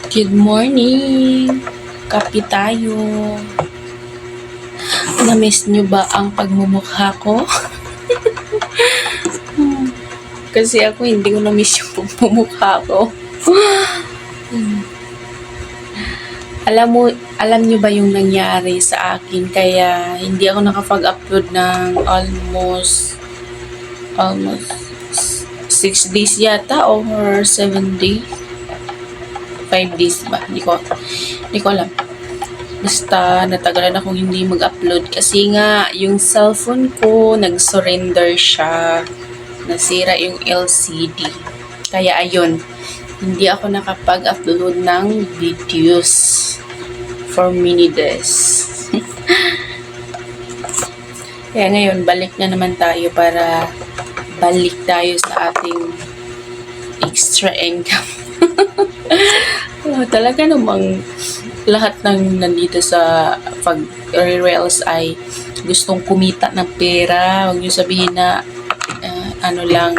Good morning! Kape tayo. Na-miss nyo ba ang pagmumukha ko? Kasi ako hindi ko na-miss yung pagmumukha ko. Alam nyo ba yung nangyari sa akin kaya hindi ako nakapag-upload ng almost 6 days yata or 7 days. 5 days ba? Hindi ko alam. Basta natagalan akong hindi mag-upload kasi nga yung cellphone ko nag-surrender siya. Nasira yung LCD. Kaya ayun, hindi ako nakapag-upload ng videos for many days. Kaya ngayon, balik na naman tayo para balik tayo sa ating extra income. Talaga namang lahat ng nandito sa pag-reels ay gustong kumita ng pera. Huwag nyo sabihin na ano lang,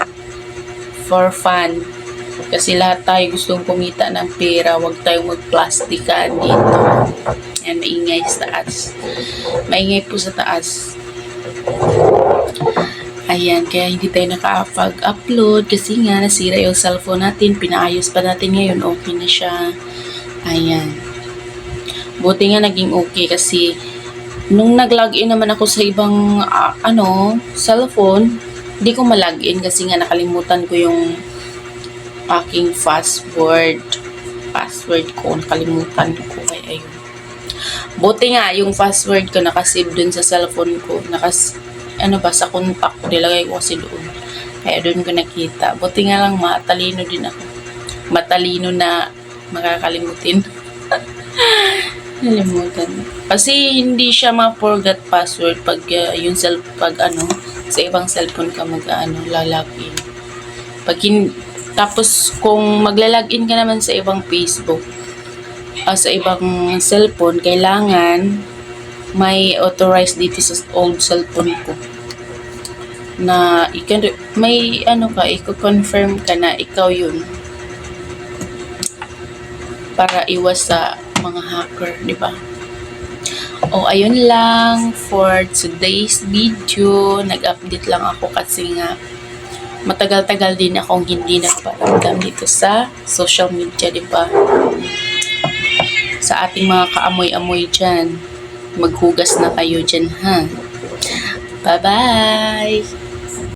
for fun. Kasi lahat tayo gustong kumita ng pera. Huwag tayong magplastikan dito. Yan, maingay sa taas. Maingay po sa taas. Ayan, kaya hindi tayo nakapag-upload kasi nga nasira yung cellphone natin. Pinaayos pa natin ngayon. Okay na siya. Ayan. Buti nga naging okay kasi nung nag-login naman ako sa ibang cellphone, hindi ko ma-login kasi nga nakalimutan ko yung aking password ko. Nakalimutan ko. Kaya ayun. Buti nga yung password ko nakasave dun sa cellphone ko. Sa contact ko, nilagay ko kasi doon. Kaya doon ko nakita. Buti nga lang, matalino din ako. Matalino na makakalimutin. Nalimutan. Kasi hindi siya ma-forget password pag sa ibang cellphone ka lalagin. Tapos kung maglalagin ka naman sa ibang Facebook, sa ibang cellphone, kailangan may authorized dito sa old cellphone ko na may i-confirm ka na ikaw yun para iwas sa mga hacker, di ba? Ayun lang for today's video. Nag-update lang ako kasi nga matagal-tagal din akong hindi nagparamdam dito sa social media, di ba? Sa ating mga kaamoy-amoy dyan, maghugas na kayo dyan, ha? Bye-bye!